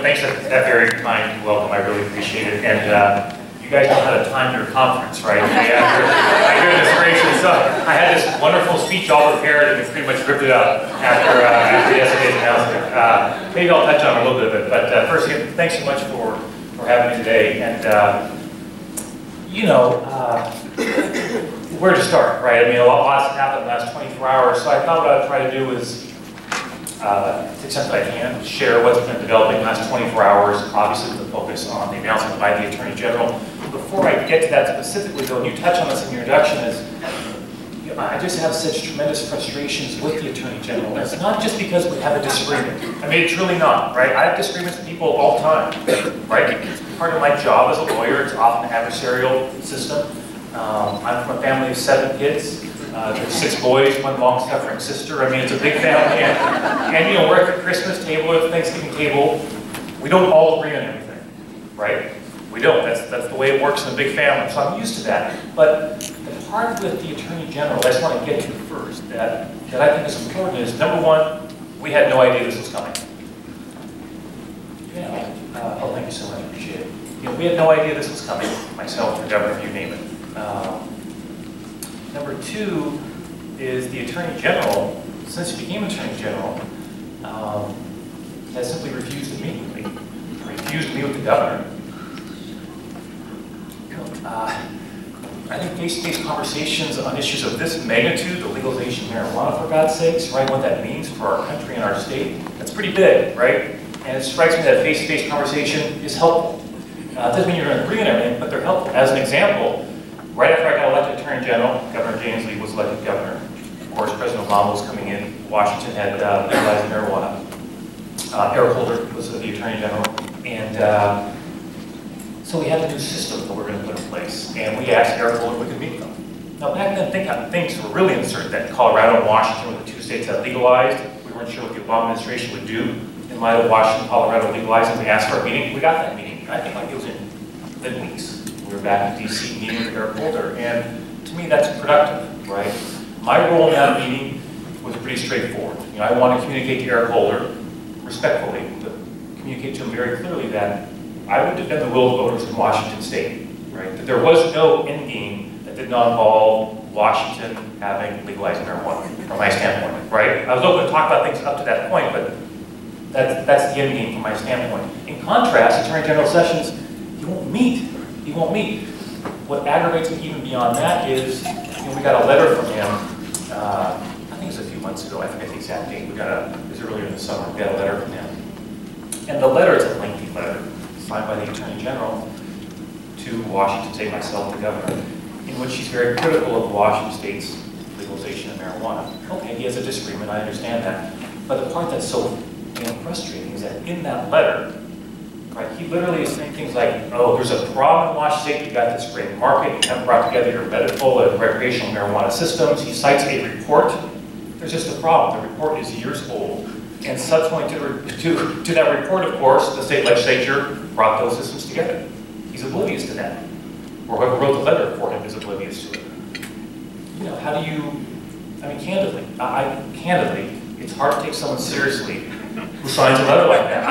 thanks for that very kind welcome. I really appreciate it. And you guys know how to time your conference, right? My goodness gracious. So I had this wonderful speech all prepared and it's pretty much ripped it up after yesterday's announcement. Maybe I'll touch on a little bit of it. But first, again, thanks so much for having me today. And, where to start, right? I mean, a lot's happened in the last 24 hours. So I thought what I'd try to do is to the extent that I can, share what's been developing in the last 24 hours, obviously with the focus on the announcement by the Attorney General. Before I get to that specifically, though, and you touch on this in your introduction, is I just have such tremendous frustrations with the Attorney General. And it's not just because we have a disagreement. I mean, it's really not, right? I have disagreements with people all the time, right? It's part of my job as a lawyer. It's often an adversarial system. I'm from a family of 7 kids. There's 6 boys, 1 long-suffering sister. I mean, it's a big family. And we're at the Christmas table or the Thanksgiving table. We don't all agree on everything, right? We don't. That's the way it works in a big family. So I'm used to that. But the part with the Attorney General I just want to get to first that I think is important is, number one, we had no idea this was coming. Oh, thank you so much. Appreciate it. We had no idea this was coming. Myself, the governor, you name it. Number 2 is the Attorney General, since he became Attorney General, has simply refused to meet with me. Refused to meet with the governor. I think face-to-face conversations on issues of this magnitude, the legalization of marijuana, for God's sakes, right, what that means for our country and our state, that's pretty big, right? And it strikes me that face-to-face conversation is helpful. It doesn't mean you're going to agree on everything, but they're helpful. As an example, right after I got elected Attorney General, Governor Jamesley was elected governor. Of course, President Obama was coming in. Washington had legalized marijuana. Eric Holder was the Attorney General. And so we had a new system that we were going to put in place. And we asked Eric Holder if we could meet them. Now, back then, things were really uncertain that Colorado and Washington were the 2 states that legalized. We weren't sure what the Obama administration would do in light of Washington, Colorado legalizing. We asked for a meeting. We got that meeting. I think it was in weeks. We were back in D.C. meeting with Eric Holder, and to me that's productive, right? My role in that meeting was pretty straightforward. I want to communicate to Eric Holder, respectfully, but communicate to him very clearly that I would defend the will of voters in Washington State, right? That there was no end game that did not involve Washington having legalized marijuana, from my standpoint, right? I was open to talk about things up to that point, but that's the end game from my standpoint. In contrast, Attorney General Sessions, he won't meet. He won't meet. What aggravates me even beyond that is, we got a letter from him, I think it was a few months ago, I forget the exact date, it was earlier in the summer, we got a letter from him. And the letter is a lengthy letter, signed by the Attorney General to Washington State, myself, the governor, in which he's very critical of Washington State's legalization of marijuana. Okay, he has a disagreement, I understand that. But the part that's so frustrating is that in that letter, right, he literally is saying things like, oh, there's a problem in Washington State, you've got this great market, you haven't brought together your medical and recreational marijuana systems. He cites a report. There's just a problem. The report is years old. And subsequent to that report, of course, the state legislature brought those systems together. He's oblivious to that. Or whoever wrote the letter for him is oblivious to it. How do you, candidly, it's hard to take someone seriously who signs a letter like that.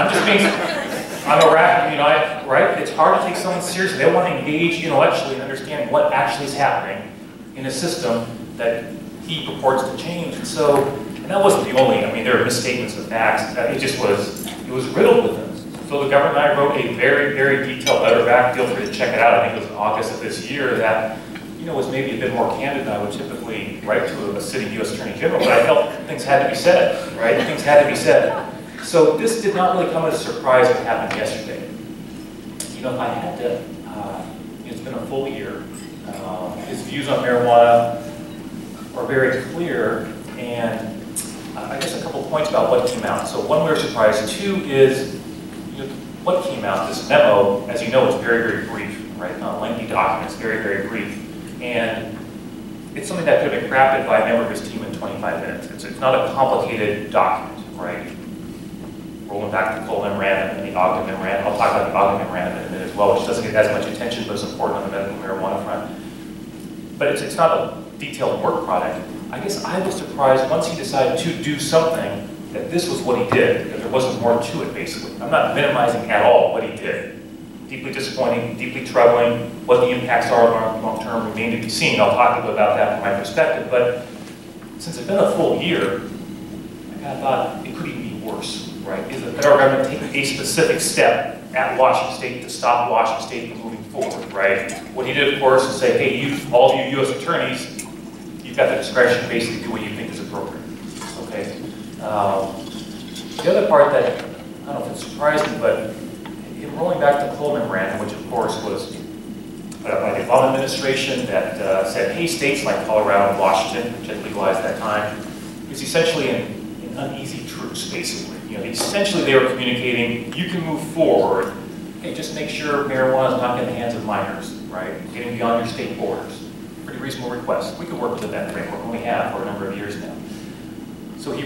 I'm a rap, right? It's hard to take someone seriously. They want to engage intellectually and understand what actually is happening in a system that he purports to change. And that wasn't the only, there were misstatements of facts. It was riddled with them. So the governor and I wrote a very, very detailed letter back. Feel free to check it out. I think it was in August of this year that, was maybe a bit more candid than I would typically write to a sitting U.S. Attorney General, but I felt things had to be said, right? Things had to be said. So this did not really come as a surprise what happened yesterday. If I had to, it's been a full year. His views on marijuana are very clear, and I guess a couple points about what came out. So one, we were surprised. 2 is, what came out, this memo, as you know, it's very, very brief, right? Not a lengthy document, it's very, very brief. And it's something that could have been crafted by a member of his team in 25 minutes. It's not a complicated document, right? Rolling back to the Cole memorandum and the Ogden memorandum. I'll talk about the Ogden memorandum in a minute as well, which doesn't get as much attention, but it's important on the medical marijuana front. But it's not a detailed work product. I guess I was surprised once he decided to do something that this was what he did, that there wasn't more to it, basically. I'm not minimizing at all what he did. Deeply disappointing, deeply troubling. What the impacts are long term remain to be seen. I'll talk a bit about that from my perspective, but since it's been a full year, I kind of thought it could even be worse, right? Is the federal government taking a specific step at Washington State to stop Washington State from moving forward, right? What he did, of course, is say, hey, all of you U.S. attorneys, you've got the discretion to basically do what you think is appropriate, okay? The other part that, I don't know if it surprised me, but in rolling back the Cole memorandum, which of course was by the Obama administration that said, hey, states like Colorado and Washington, which had legalized at that time, is essentially an uneasy truce, basically. You know, essentially they were communicating, you can move forward, hey, just make sure marijuana is not in the hands of minors, right? Getting beyond your state borders. Pretty reasonable request. We could work within that framework, and we have for a number of years now. So he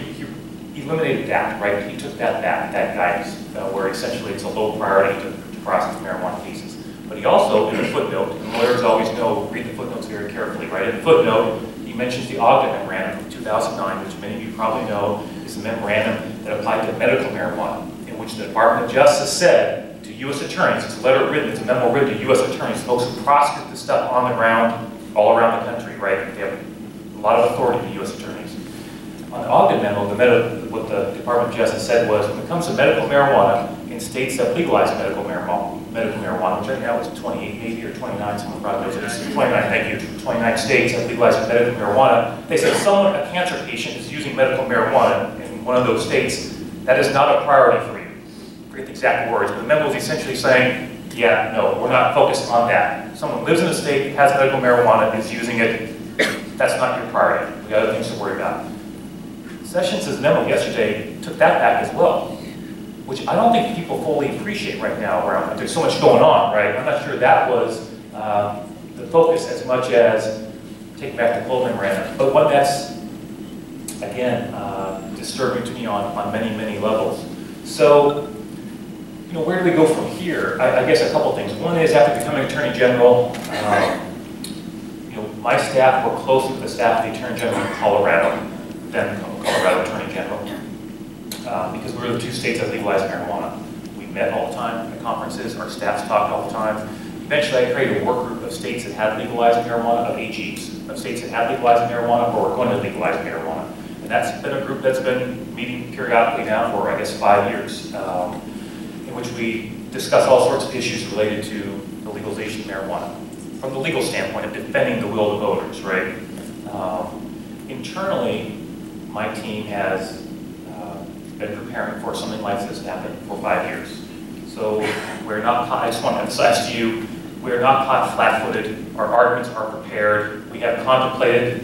eliminated that, right? He took that back, that guidance, where essentially it's a low priority to prosecute marijuana cases. But he also, in a footnote, and lawyers always know, read the footnotes very carefully, right? In the footnote, he mentions the Ogden Memorandum from 2009, which many of you probably know is a memorandum that applied to medical marijuana, in which the Department of Justice said to U.S. attorneys, it's a letter written, it's a memo written to U.S. attorneys, folks who prosecute this stuff on the ground, all around the country, right? They have a lot of authority to U.S. attorneys. On the Ogden memo, what the Department of Justice said was, when it comes to medical marijuana, in states that legalize medical marijuana, which right now is 28 maybe, or 29, someone probably knows it, it's 29, thank you, 29 states that legalize medical marijuana, they said a cancer patient is using medical marijuana in one of those states, that is not a priority for you. I forget the exact words, but the memo is essentially saying, yeah, no, we're not focused on that. Someone lives in a state, has medical marijuana, is using it, that's not your priority. We got other things to worry about. Sessions' memo yesterday took that back as well, which I don't think people fully appreciate right now around. There's so much going on, right? I'm not sure that was the focus as much as taking back the Cole memorandum. But one that's, again, disturbing to me on many, many levels. So, you know, where do we go from here? I guess a couple things. One is, after becoming Attorney General, you know, my staff worked closely with the staff of the Attorney General in Colorado, then Colorado Attorney General, because we were the two states that legalized marijuana. We met all the time at conferences, our staffs talked all the time. Eventually I created a work group of states that had legalized marijuana, of AGs, of states that had legalized marijuana or were going to legalize marijuana. And that's been a group that's been meeting periodically now for, I guess, 5 years, in which we discuss all sorts of issues related to the legalization of marijuana. From the legal standpoint of defending the will of the voters, right? Internally, my team has been preparing for something like this to happen for 5 years. So we're not caught, I just want to emphasize to you, we're not caught flat-footed. Our arguments are prepared. We have contemplated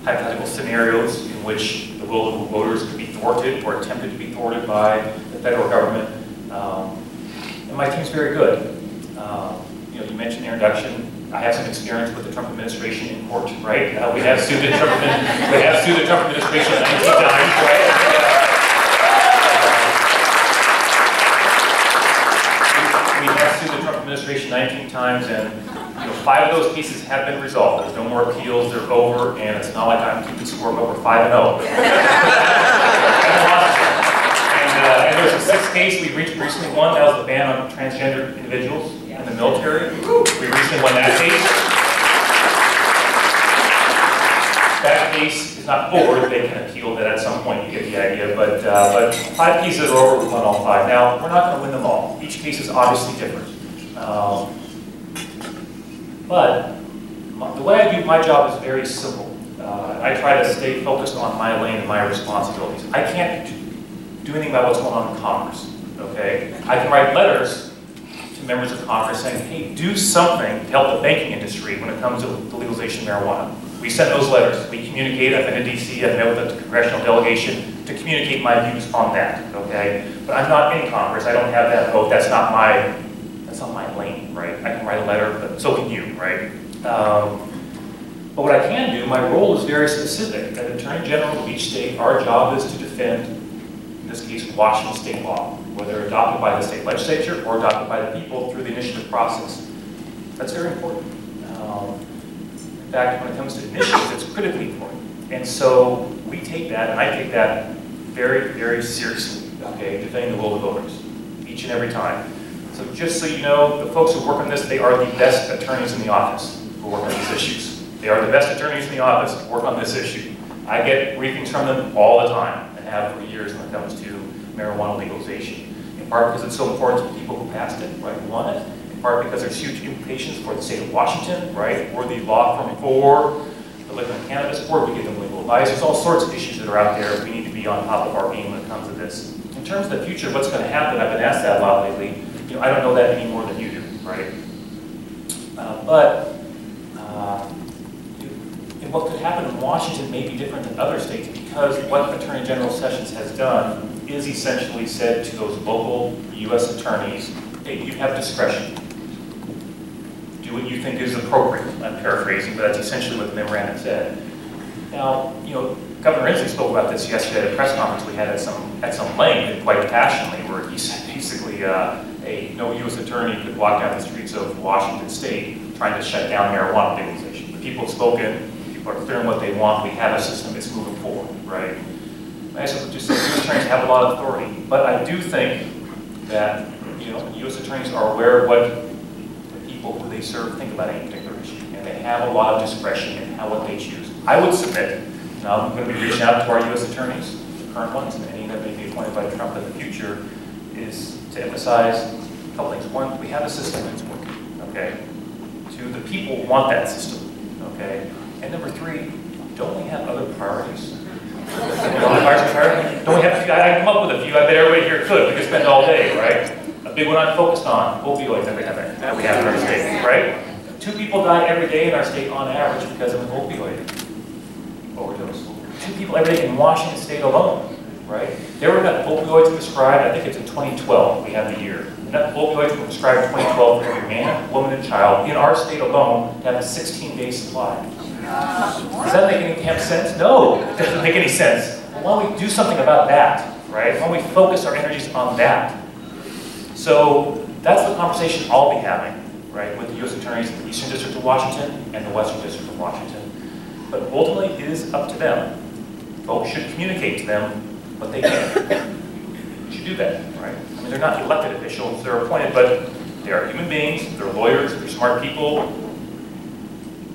hypothetical scenarios in which the will of the voters could be thwarted or attempted to be thwarted by the federal government. And my team's very good. You know, you mentioned the introduction. I have some experience with the Trump administration in court, right? We have sued the Trump administration 19 times, right? We have sued the Trump administration 19 times, and you know, 5 of those cases have been resolved. There's no more appeals, they're over, and it's not like I'm keeping score, but we're 5-0. And there's a 6th case we recently won. That was the ban on transgender individuals in the military. We recently won that case. That case is not over. They can appeal that at some point. You get the idea. But 5 cases are over. We won all 5. Now we're not going to win them all. Each case is obviously different. But the way I do my job is very simple. I try to stay focused on my lane and my responsibilities. I can't do anything about what's going on in Congress. Okay, I can write letters to members of Congress saying, hey, do something to help the banking industry when it comes to the legalization of marijuana. We send those letters. We communicate. I've been to DC. I've met with the congressional delegation to communicate my views on that. Okay, but I'm not in Congress. I don't have that vote. That's not my lane, right? I can write a letter, but so can you, right? But what I can do, my role is very specific. As Attorney General of each state, our job is to defend, in this case, Washington state law, whether adopted by the state legislature or adopted by the people through the initiative process. That's very important. In fact, when it comes to initiatives, it's critically important. And so we take that, and I take that very, very seriously, okay, defending the will of the voters, each and every time. So just so you know, the folks who work on this, they are the best attorneys in the office who work on these issues. They are the best attorneys in the office who work on this issue. I get briefings from them all the time, and have for years when it comes to marijuana legalization. In part because it's so important to the people who passed it, right, who want it. In part because there's huge implications for the state of Washington, right, or the law from before, the Liquor and Cannabis Board, we give them legal advice. There's all sorts of issues that are out there. We need to be on top of our game when it comes to this. In terms of the future, what's going to happen, I've been asked that a lot lately. You know, I don't know that any more than you do, right? What could happen in Washington may be different than other states because what Attorney General Sessions has done is essentially said to those local U.S. attorneys, hey, you have discretion. Do what you think is appropriate. I'm paraphrasing, but that's essentially what the memorandum said. Now, you know, Governor Inslee spoke about this yesterday at a press conference we had at some length and quite passionately, where he said basically no U.S. attorney could walk down the streets of Washington State trying to shut down marijuana legalization. The people have spoken. People are clear on what they want. We have a system that's moving forward, right? I just say U.S. attorneys have a lot of authority, but I do think that U.S. attorneys are aware of what the people who they serve think about any particular issue, and they have a lot of discretion in what they choose. I would submit, now I'm going to be reaching out to our U.S. attorneys, the current ones, and any that may be appointed by Trump in the future, is to emphasize a couple things. One, we have a system that's working, okay? Two, the people want that system, okay? And number three, don't we have other priorities? Don't we have, I come up with a few, I bet everybody here could. We could spend all day, right? A big one I'm focused on, opioids that we have in our state, right? 2 people die every day in our state on average because of an opioid overdose. 2 people every day in Washington State alone, right? There were enough opioids prescribed, I think it's in 2012, we have the year. Enough opioids were prescribed in 2012 for every man, woman, and child in our state alone to have a 16-day supply. Does that make any damn sense? No, it doesn't make any sense. Well, why don't we do something about that, right? Why don't we focus our energies on that? So that's the conversation I'll be having, right, with the U.S. attorneys in the Eastern District of Washington and the Western District of Washington. But ultimately, it is up to them. Folks should communicate to them what they can. You should do that, right? I mean, they're not elected officials, they're appointed, but they are human beings, they're lawyers, they're smart people.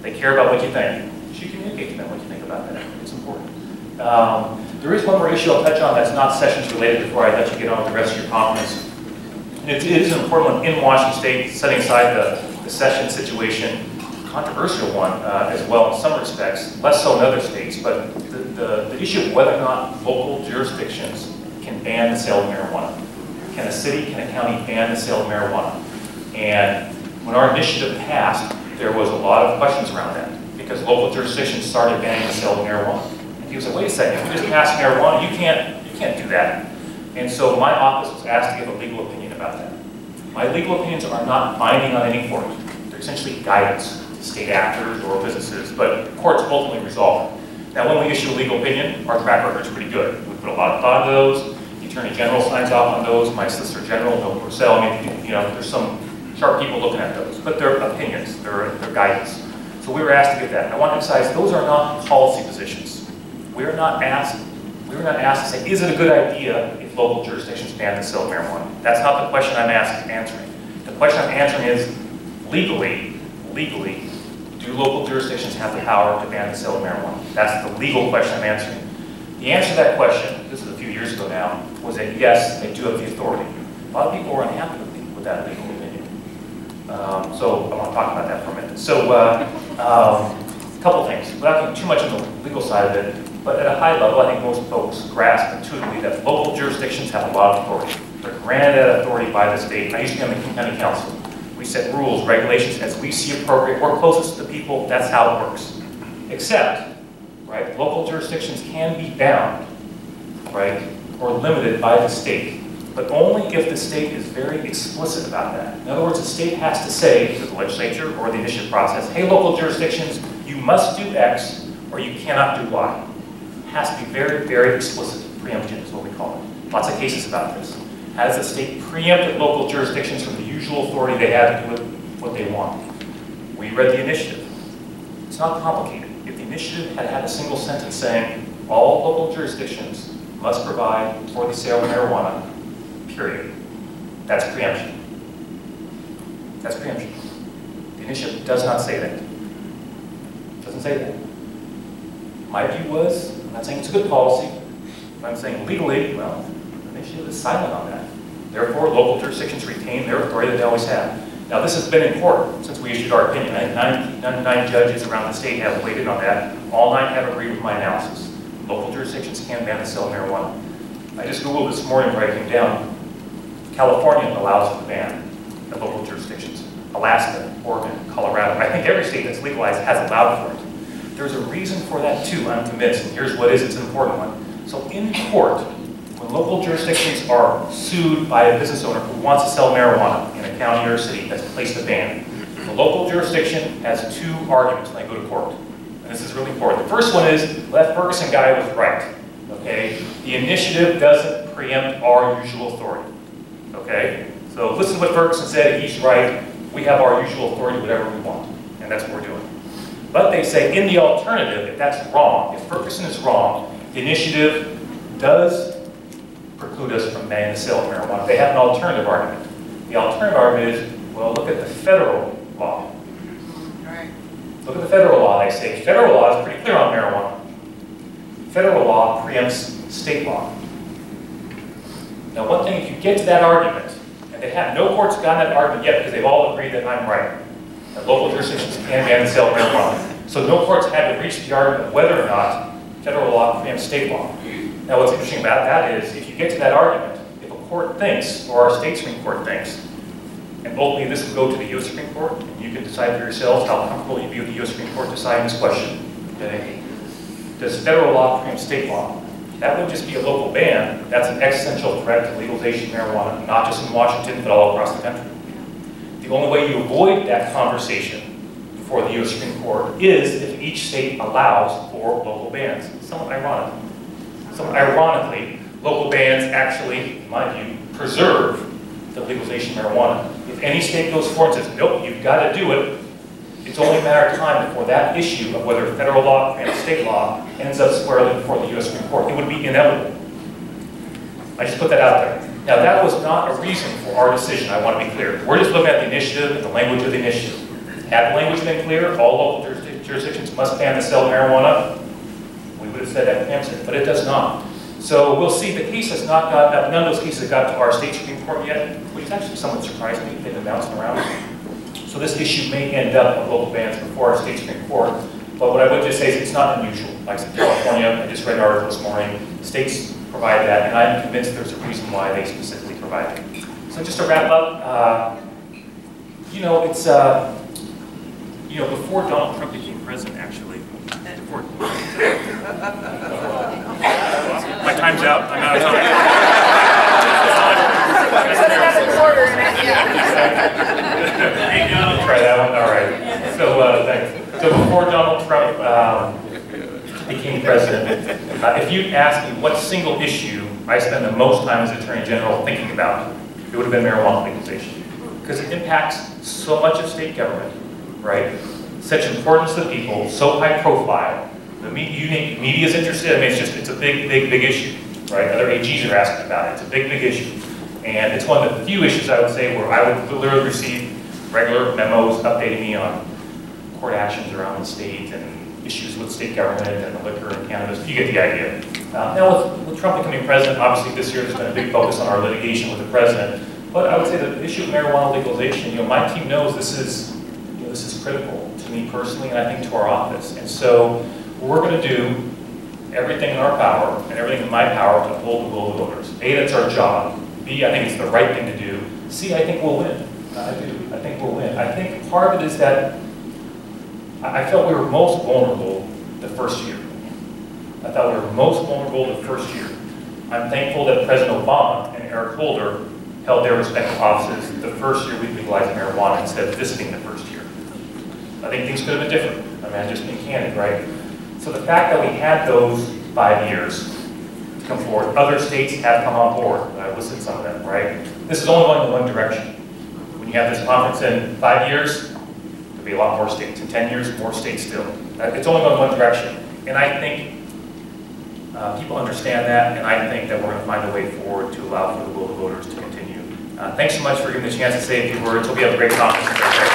They care about what you think. You should communicate to them what you think about that. It's important. There is one more issue I'll touch on that's not sessions related before I let you get on with the rest of your conference. And it is an important one in Washington State, setting aside the session situation, controversial one as well in some respects, less so in other states, but the issue of whether or not local jurisdictions can ban the sale of marijuana. Can a city, can a county ban the sale of marijuana? And when our initiative passed, there was a lot of questions around that because local jurisdictions started banning the sale of marijuana. And people said, wait a second, if we just pass marijuana, you can't do that. And so my office was asked to give a legal opinion about that. My legal opinions are not binding on any court. They're essentially guidance to state actors or businesses, but courts ultimately resolve it. Now, when we issue a legal opinion, our track record is pretty good. We put a lot of thought into those. The Attorney General signs off on those. My Solicitor General, Bill Purcell. I mean, there's some sharp people looking at those, but they're opinions, they're guidance. So we were asked to get that. And I want to emphasize, those are not policy positions. We were not asked to say, is it a good idea if local jurisdictions ban the sale of marijuana? That's not the question I'm answering. The question I'm answering is, legally, do local jurisdictions have the power to ban the sale of marijuana? That's the legal question I'm answering. The answer to that question, this is a few years ago now, was that yes, they do have the authority. A lot of people were unhappy with that legal opinion. So I want to talk about that for a minute. So a couple things, without getting too much on the legal side of it, but at a high level, I think most folks grasp intuitively that local jurisdictions have a lot of authority. They're granted that authority by the state. I used to be on the King County Council. We set rules, regulations as we see appropriate. We're closest to the people, that's how it works. Except, right, local jurisdictions can be bound, right, or limited by the state, but only if the state is very explicit about that. In other words, the state has to say to the legislature or the initiative process, hey, local jurisdictions, you must do X or you cannot do Y. It has to be very, very explicit. Preemption is what we call it. Lots of cases about this. Has the state preempted local jurisdictions from the usual authority they have to do what they want? We read the initiative. It's not complicated. If the initiative had a single sentence saying all local jurisdictions must provide for the sale of marijuana, period. That's preemption. That's preemption. The initiative does not say that. It doesn't say that. My view was, I'm not saying it's a good policy, but I'm saying legally, well, the initiative is silent on that. Therefore, local jurisdictions retain their authority that they always have. Now, this has been in court since we issued our opinion. I think nine judges around the state have weighed in on that. All 9 have agreed with my analysis. Local jurisdictions can ban the sale of marijuana. I just Googled this morning where I came down. California allows the ban of local jurisdictions. Alaska, Oregon, Colorado. I think every state that's legalized has allowed for it. There's a reason for that too, I'm convinced, and here's what is, it's an important one. So in court, when local jurisdictions are sued by a business owner who wants to sell marijuana in a county or a city that's placed a ban, the local jurisdiction has 2 arguments when they go to court. And this is really important. The first one is, that Ferguson guy was right, okay? The initiative doesn't preempt our usual authority, okay? So listen to what Ferguson said, he's right. We have our usual authority, whatever we want, and that's what we're doing. But they say, in the alternative, if that's wrong, if Ferguson is wrong, the initiative does preclude us from banning the sale of marijuana. They have an alternative argument. The alternative argument is, well, look at the federal law. Right. Look at the federal law, they say. Federal law is pretty clear on marijuana. Federal law preempts state law. Now, one thing, if you get to that argument, and they have, no court's gotten that argument yet because they've all agreed that I'm right, that local jurisdictions can ban the sale of marijuana. So no court's had to reach the argument of whether or not federal law preempts state law. Now, what's interesting about that is, if you get to that argument, if a court thinks, or our state Supreme Court thinks, and ultimately this will go to the U.S. Supreme Court, and you can decide for yourselves how comfortable you view the U.S. Supreme Court deciding this question. Okay. Does federal law preempt state law? That wouldn't just be a local ban. That's an existential threat to legalization of marijuana, not just in Washington, but all across the country. The only way you avoid that conversation before the U.S. Supreme Court is if each state allows for local bans. It's somewhat ironic. Somewhat ironically, local bans actually, in my view, preserve the legalization of marijuana. If any state goes forward and says, nope, you've got to do it, it's only a matter of time before that issue of whether federal law and state law ends up squarely before the U.S. Supreme Court. It would be inevitable. I just put that out there. Now, that was not a reason for our decision, I want to be clear. We're just looking at the initiative and the language of the initiative. Had the language been clear, all local jurisdictions must ban the sale of marijuana, we would have said that answer, but it does not. So we'll see. The case has not got, none of those cases got to our state Supreme Court yet, which is actually somewhat surprised me. They've been bouncing around. So this issue may end up with local bans before our state Supreme Court. But what I would just say is it's not unusual. Like in California, I just read an article this morning, states provide that, and I'm convinced there's a reason why they specifically provide it. So just to wrap up, you know, it's, you know, before Donald Trump became president, actually, before, my time's out, I'm out of time. Try that one, all right. So, thanks. So before Donald Trump became president, if you'd asked me what single issue I spend the most time as Attorney General thinking about, it would have been marijuana legalization. Because it impacts so much of state government, right? Such importance to the people, so high profile. The media is interested. I mean, it's a big issue, right? Other AGs are asking about it. It's a big issue. And it's one of the few issues I would say where I would literally receive regular memos updating me on court actions around the state and issues with state government and the liquor and cannabis. You get the idea. Now, with Trump becoming president, obviously this year there's been a big focus on our litigation with the president. But I would say the issue of marijuana legalization, you know, my team knows this is critical to me personally, and I think to our office. And so we're going to do everything in our power and everything in my power to uphold the will of the voters. A, that's our job. B, I think it's the right thing to do. C, I think we'll win. I do. I think we'll win. I think part of it is that I felt we were most vulnerable the first year. I thought we were most vulnerable the first year. I'm thankful that President Obama and Eric Holder held their respective offices the first year we legalized marijuana instead of this being the first year. I think things could have been different. I mean, I'm just being candid, right? So the fact that we had those 5 years to come forward, other states have come on board. I listed some of them, right? This is only going in one direction. When you have this conference in 5 years, there'll be a lot more states. In 10 years, more states still. It's only going in one direction. And I think People understand that, and I think that we're going to find a way forward to allow for the will of the voters to continue. Thanks so much for giving me the chance to say a few words. Hope you have a great conference.